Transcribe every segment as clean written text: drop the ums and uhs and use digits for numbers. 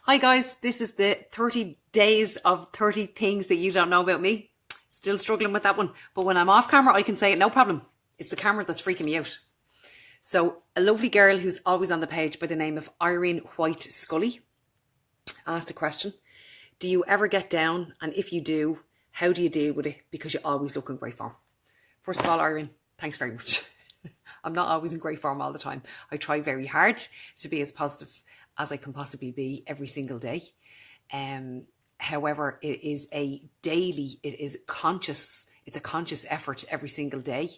Hi guys, this is the 30 days of 30 things that you don't know about me. Still struggling with that one, but when I'm off camera I can say it no problem. It's the camera that's freaking me out. So a lovely girl who's always on the page by the name of Irene White Scully asked a question. Do you ever get down, and if you do, how do you deal with it? Because you always look in great form. First of all, Irene, thanks very much. I'm not always in great form all the time. I try very hard to be as positive as I can possibly be every single day. However, it is a conscious effort every single day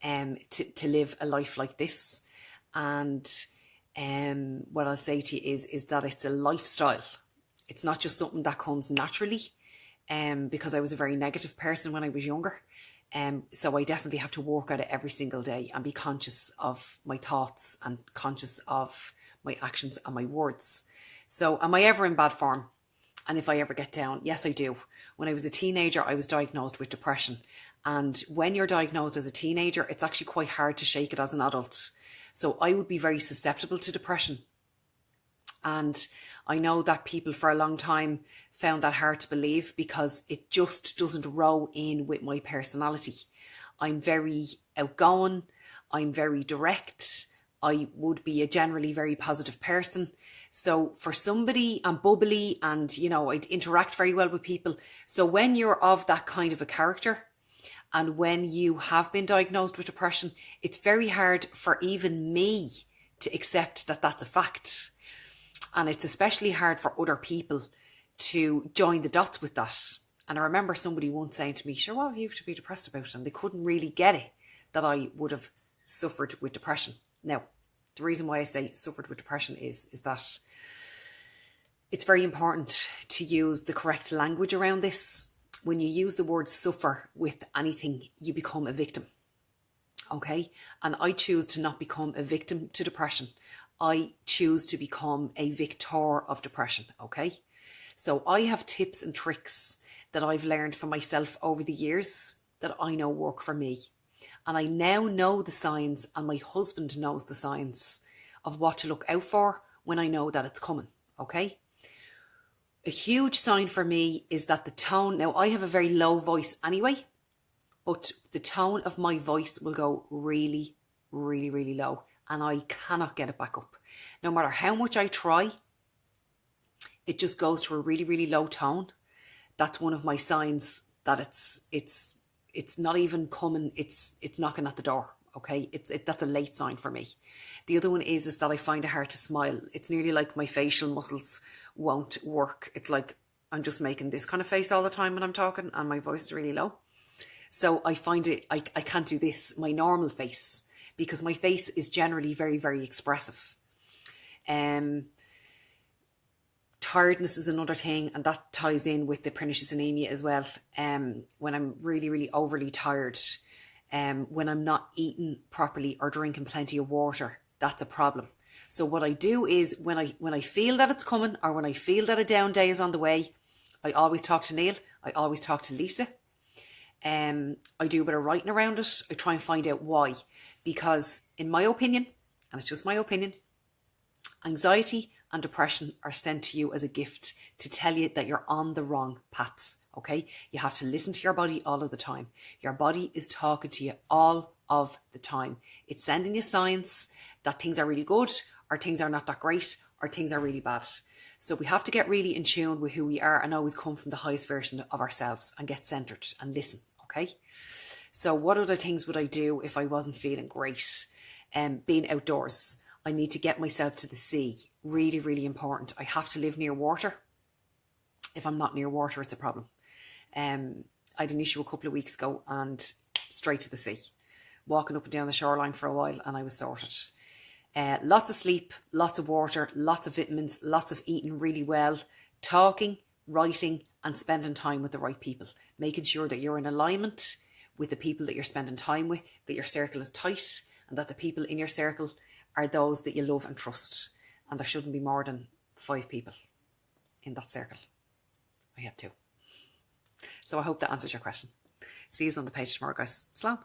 to live a life like this. And what I'll say to you is that it's a lifestyle. It's not just something that comes naturally, because I was a very negative person when I was younger. So I definitely have to work at it every single day and be conscious of my thoughts and conscious of my actions and my words. So am I ever in bad form? And if I ever get down, yes, I do. When I was a teenager, I was diagnosed with depression. And when you're diagnosed as a teenager, it's actually quite hard to shake it as an adult. So I would be very susceptible to depression. And I know that people for a long time found that hard to believe because it just doesn't row in with my personality. I'm very outgoing. I'm very direct. I would be a generally very positive person. So for somebody, I'm bubbly and, I'd interact very well with people. So when you're of that kind of a character and when you have been diagnosed with depression, it's very hard for even me to accept that that's a fact. And it's especially hard for other people to join the dots with that. And I remember somebody once saying to me, sure, what have you to be depressed about? And they couldn't really get it that I would have suffered with depression. Now, the reason why I say suffered with depression is that it's very important to use the correct language around this. When you use the word suffer with anything, you become a victim. Okay? And I choose to not become a victim to depression. I choose to become a victor of depression, okay? So I have tips and tricks that I've learned for myself over the years that I know work for me. And I now know the signs, and my husband knows the signs of what to look out for when I know that it's coming, okay? A huge sign for me is that the tone, now I have a very low voice anyway, but the tone of my voice will go really, really, really low. And I cannot get it back up. No matter how much I try, it just goes to a really, really low tone. That's one of my signs that it's not even coming. It's knocking at the door. Okay, that's a late sign for me. The other one is that I find it hard to smile. It's nearly like my facial muscles won't work. It's like I'm just making this kind of face all the time when I'm talking, and my voice is really low. So I find it I can't do this, my normal face, because my face is generally very, very expressive. Tiredness is another thing, and that ties in with the pernicious anemia as well. When I'm really, really overly tired, when I'm not eating properly or drinking plenty of water, that's a problem. So what I do is when I feel that it's coming, or when I feel that a down day is on the way, I always talk to Neil. I always talk to Lisa. I do a bit of writing around it. I try and find out why. Because in my opinion, and it's just my opinion, anxiety and depression are sent to you as a gift to tell you that you're on the wrong path. Okay? You have to listen to your body all of the time. Your body is talking to you all of the time. It's sending you signs that things are really good, or things are not that great, or things are really bad. So we have to get really in tune with who we are and always come from the highest version of ourselves and get centered and listen. Okay, so what other things would I do if I wasn't feeling great? Being outdoors. I need to get myself to the sea. Really, really important. I have to live near water. If I'm not near water, it's a problem. I had an issue a couple of weeks ago and straight to the sea. Walking up and down the shoreline for a while and I was sorted. Lots of sleep, lots of water, lots of vitamins, lots of eating really well, talking, writing, and spending time with the right people. Making sure that you're in alignment with the people that you're spending time with, that your circle is tight, and that the people in your circle are those that you love and trust. And there shouldn't be more than 5 people in that circle. I have 2. So I hope that answers your question. See you on the page tomorrow, guys. Slán.